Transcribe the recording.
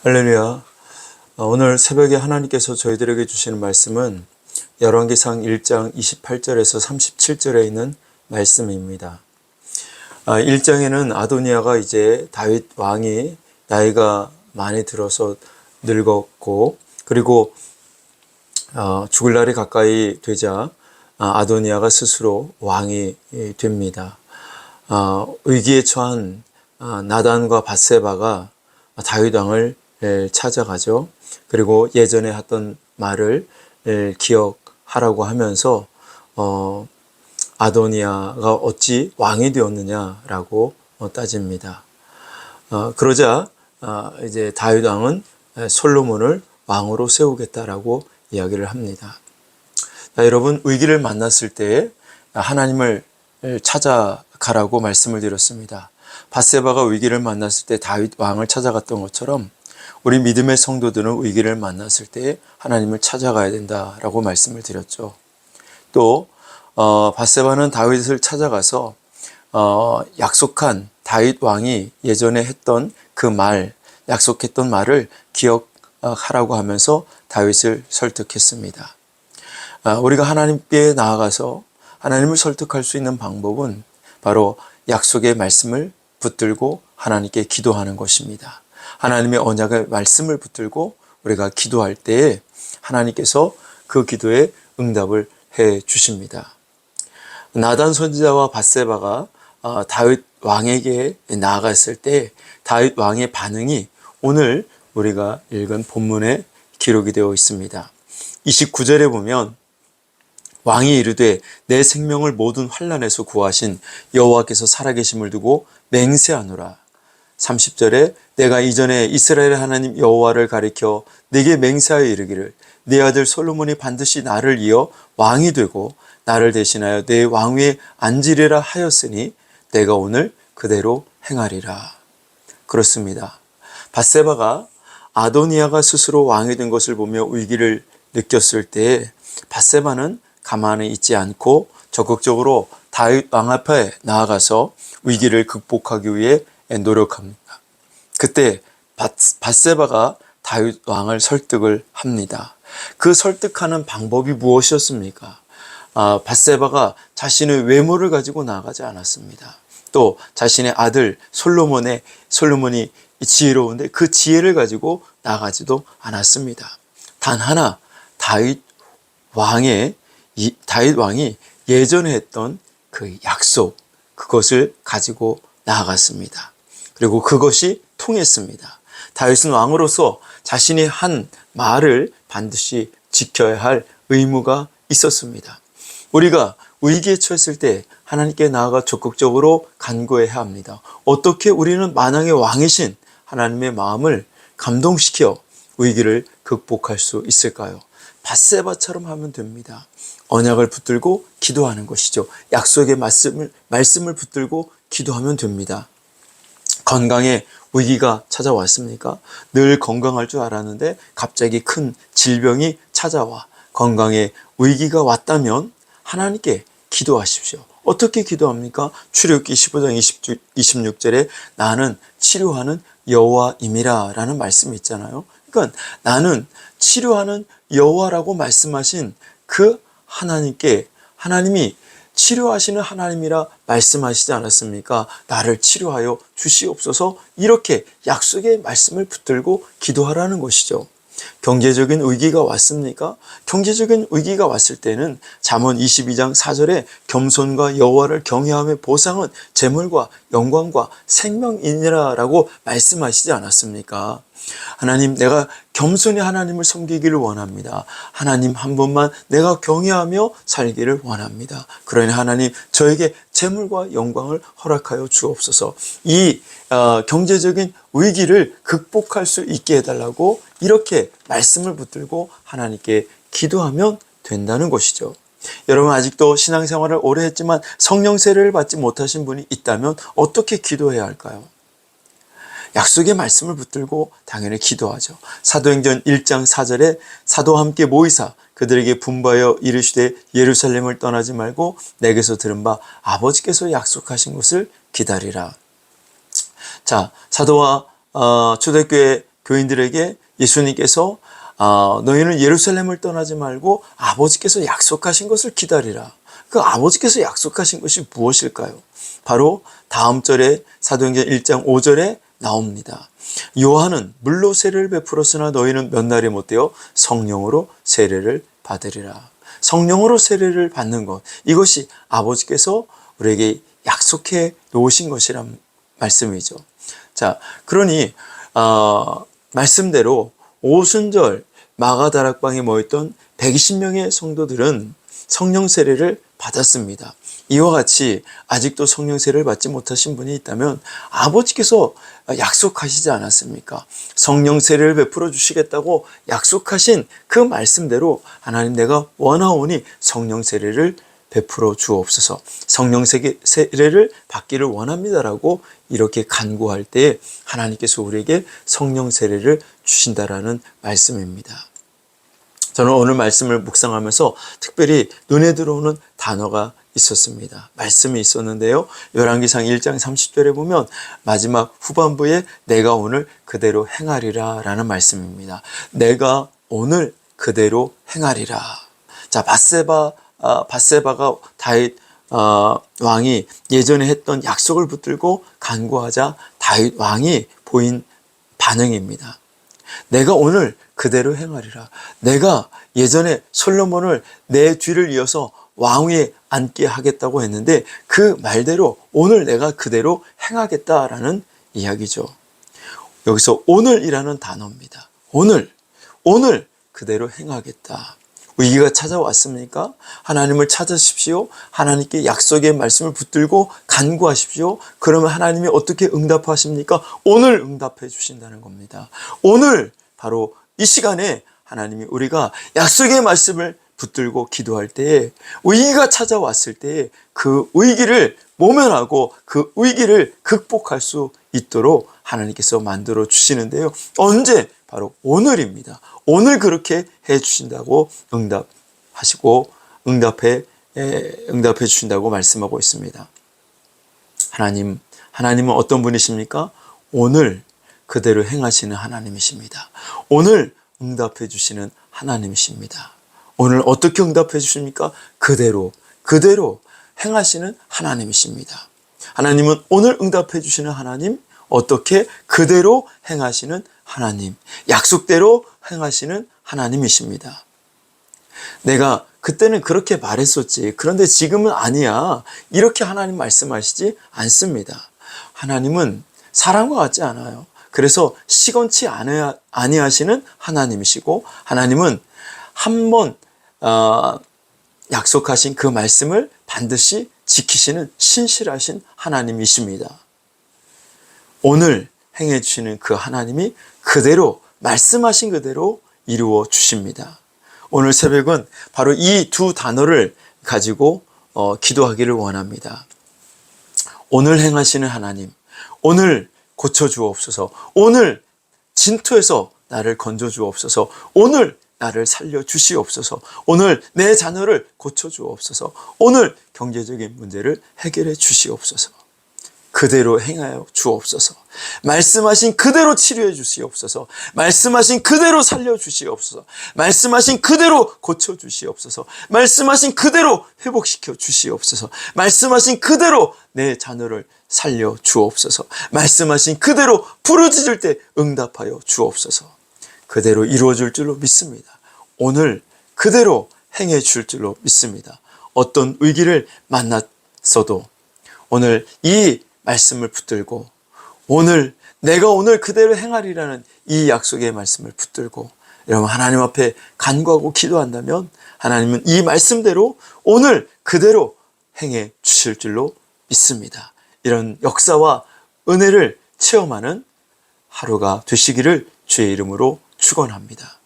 할렐루야. 오늘 새벽에 하나님께서 저희들에게 주시는 말씀은 열왕기상 1장 28절에서 37절에 있는 말씀입니다. 1장에는 아도니아가 이제 다윗 왕이 나이가 많이 들어서 늙었고, 그리고 죽을 날이 가까이 되자 아도니아가 스스로 왕이 됩니다. 위기에 처한 나단과 밧세바가 다윗 왕을 찾아가죠. 그리고 예전에 했던 말을 기억하라고 하면서 아도니아가 어찌 왕이 되었느냐라고 따집니다. 그러자 이제 다윗 왕은 솔로몬을 왕으로 세우겠다라고 이야기를 합니다. 자, 여러분, 위기를 만났을 때 하나님을 찾아가라고 말씀을 드렸습니다. 밧세바가 위기를 만났을 때 다윗 왕을 찾아갔던 것처럼 우리 믿음의 성도들은 위기를 만났을 때 하나님을 찾아가야 된다라고 말씀을 드렸죠. 또 밧세바는 다윗을 찾아가서 약속한 다윗 왕이 예전에 했던 그 말, 약속했던 말을 기억하라고 하면서 다윗을 설득했습니다. 우리가 하나님께 나아가서 하나님을 설득할 수 있는 방법은 바로 약속의 말씀을 붙들고 하나님께 기도하는 것입니다. 하나님의 언약의 말씀을 붙들고 우리가 기도할 때에 하나님께서 그 기도에 응답을 해 주십니다. 나단 선지자와 밧세바가 다윗 왕에게 나아갔을 때 다윗 왕의 반응이 오늘 우리가 읽은 본문에 기록이 되어 있습니다. 29절에 보면 왕이 이르되 내 생명을 모든 환난에서 구하신 여호와께서 살아계심을 두고 맹세하노라. 30절에 내가 이전에 이스라엘 하나님 여호와를 가리켜 네게 맹세하여 이르기를 네 아들 솔로몬이 반드시 나를 이어 왕이 되고 나를 대신하여 내 왕위에 앉으리라 하였으니 내가 오늘 그대로 행하리라. 그렇습니다. 밧세바가 아도니아가 스스로 왕이 된 것을 보며 위기를 느꼈을 때 밧세바는 가만히 있지 않고 적극적으로 다윗 왕 앞에 나아가서 위기를 극복하기 위해 노력합니다. 그때 밧세바가 다윗 왕을 설득을 합니다. 그 설득하는 방법이 무엇이었습니까? 밧세바가 자신의 외모를 가지고 나아가지 않았습니다. 또 자신의 아들 솔로몬이 지혜로운데 그 지혜를 가지고 나아가지도 않았습니다. 단 하나, 다윗 왕이 예전에 했던 그 약속, 그것을 가지고 나아갔습니다. 그리고 그것이 통했습니다. 다윗은 왕으로서 자신이 한 말을 반드시 지켜야 할 의무가 있었습니다. 우리가 위기에 처했을 때 하나님께 나아가 적극적으로 간구해야 합니다. 어떻게 우리는 만왕의 왕이신 하나님의 마음을 감동시켜 위기를 극복할 수 있을까요? 밧세바처럼 하면 됩니다. 언약을 붙들고 기도하는 것이죠. 약속의 말씀을 붙들고 기도하면 됩니다. 건강에 위기가 찾아왔습니까? 늘 건강할 줄 알았는데 갑자기 큰 질병이 찾아와 건강에 위기가 왔다면 하나님께 기도하십시오. 어떻게 기도합니까? 출애굽기 15장 26절에 나는 치료하는 여호와임이라 라는 말씀이 있잖아요. 그러니까 나는 치료하는 여호와라고 말씀하신 그 하나님이 치료하시는 하나님이라 말씀하시지 않았습니까? 나를 치료하여 주시옵소서, 이렇게 약속의 말씀을 붙들고 기도하라는 것이죠. 경제적인 위기가 왔습니까? 경제적인 위기가 왔을 때는 잠언 22장 4절에 겸손과 여호와를 경외함의 보상은 재물과 영광과 생명이니라 라고 말씀하시지 않았습니까? 하나님, 내가 겸손히 하나님을 섬기기를 원합니다. 하나님 한 분만 내가 경외하며 살기를 원합니다. 그러니 하나님 저에게 재물과 영광을 허락하여 주옵소서. 이 경제적인 위기를 극복할 수 있게 해달라고 이렇게 말씀을 붙들고 하나님께 기도하면 된다는 것이죠. 여러분, 아직도 신앙생활을 오래 했지만 성령 세례를 받지 못하신 분이 있다면 어떻게 기도해야 할까요? 약속의 말씀을 붙들고 당연히 기도하죠. 사도행전 1장 4절에 사도와 함께 모이사 그들에게 분부하여 이르시되 예루살렘을 떠나지 말고 내게서 들은 바 아버지께서 약속하신 것을 기다리라. 자, 사도와 초대교회 교인들에게 예수님께서 너희는 예루살렘을 떠나지 말고 아버지께서 약속하신 것을 기다리라. 그 아버지께서 약속하신 것이 무엇일까요? 바로 다음 절에 사도행전 1장 5절에 나옵니다. 요한은 물로 세례를 베풀었으나 너희는 몇 날이 못되어 성령으로 세례를 받으리라. 성령으로 세례를 받는 것, 이것이 아버지께서 우리에게 약속해 놓으신 것이란 말씀이죠. 자, 그러니 말씀대로 오순절 마가다락방에 모였던 120명의 성도들은 성령 세례를 받았습니다. 이와 같이 아직도 성령 세례를 받지 못하신 분이 있다면 아버지께서 약속하시지 않았습니까? 성령 세례를 베풀어 주시겠다고 약속하신 그 말씀대로 하나님, 내가 원하오니 성령 세례를 베풀어 주옵소서, 성령 세례를 받기를 원합니다라고 이렇게 간구할 때 하나님께서 우리에게 성령 세례를 주신다라는 말씀입니다. 저는 오늘 말씀을 묵상하면서 특별히 눈에 들어오는 단어가 있었습니다. 말씀이 있었는데요. 열왕기상 1장 30절에 보면 마지막 후반부에 내가 오늘 그대로 행하리라 라는 말씀입니다. 내가 오늘 그대로 행하리라. 자, 밧세바가 다윗 왕이 예전에 했던 약속을 붙들고 간구하자 다윗 왕이 보인 반응입니다. 내가 오늘 그대로 행하리라. 내가 예전에 솔로몬을 내 뒤를 이어서 왕위에 앉게 하겠다고 했는데 그 말대로 오늘 내가 그대로 행하겠다라는 이야기죠. 여기서 오늘이라는 단어입니다. 오늘 그대로 행하겠다. 위기가 찾아왔습니까? 하나님을 찾으십시오. 하나님께 약속의 말씀을 붙들고 간구하십시오. 그러면 하나님이 어떻게 응답하십니까? 오늘 응답해 주신다는 겁니다. 오늘 바로 이 시간에 하나님이 우리가 약속의 말씀을 붙들고 기도할 때에 위기가 찾아왔을 때에 그 위기를 모면하고 그 위기를 극복할 수 있도록 하나님께서 만들어 주시는데요. 언제? 바로 오늘입니다. 오늘 그렇게 해 주신다고 응답해 주신다고 말씀하고 있습니다. 하나님은 어떤 분이십니까? 오늘 그대로 행하시는 하나님이십니다. 오늘 응답해 주시는 하나님이십니다. 오늘 어떻게 응답해 주십니까? 그대로 행하시는 하나님이십니다. 하나님은 오늘 응답해 주시는 하나님, 어떻게 그대로 행하시는 하나님, 약속대로 행하시는 하나님이십니다. 내가 그때는 그렇게 말했었지, 그런데 지금은 아니야, 이렇게 하나님 말씀하시지 않습니다. 하나님은 사람과 같지 않아요. 그래서 시건치 아니하시는 하나님이시고, 하나님은 한번 약속하신 그 말씀을 반드시 지키시는 신실하신 하나님이십니다. 오늘 행해 주시는 그 하나님이 그대로 말씀하신 그대로 이루어 주십니다. 오늘 새벽은 바로 이 두 단어를 가지고 기도하기를 원합니다. 오늘 행하시는 하나님, 오늘 고쳐 주옵소서, 오늘 진토에서 나를 건져 주옵소서, 오늘 나를 살려 주시옵소서, 오늘 내 자녀를 고쳐 주옵소서, 오늘 경제적인 문제를 해결해 주시옵소서, 그대로 행하여 주옵소서, 말씀하신 그대로 치료해 주시옵소서, 말씀하신 그대로 살려 주시옵소서, 말씀하신 그대로 고쳐 주시옵소서, 말씀하신 그대로 회복시켜 주시옵소서, 말씀하신 그대로 내 자녀를 살려 주옵소서, 말씀하신 그대로 부르짖을 때 응답하여 주옵소서. 그대로 이루어질 줄로 믿습니다. 오늘 그대로 행해 줄 줄로 믿습니다. 어떤 위기를 만났어도 오늘 이 말씀을 붙들고, 내가 오늘 그대로 행하리라는 이 약속의 말씀을 붙들고 여러분 하나님 앞에 간구하고 기도한다면 하나님은 이 말씀대로 오늘 그대로 행해 주실 줄로 믿습니다. 이런 역사와 은혜를 체험하는 하루가 되시기를 주의 이름으로 축원합니다.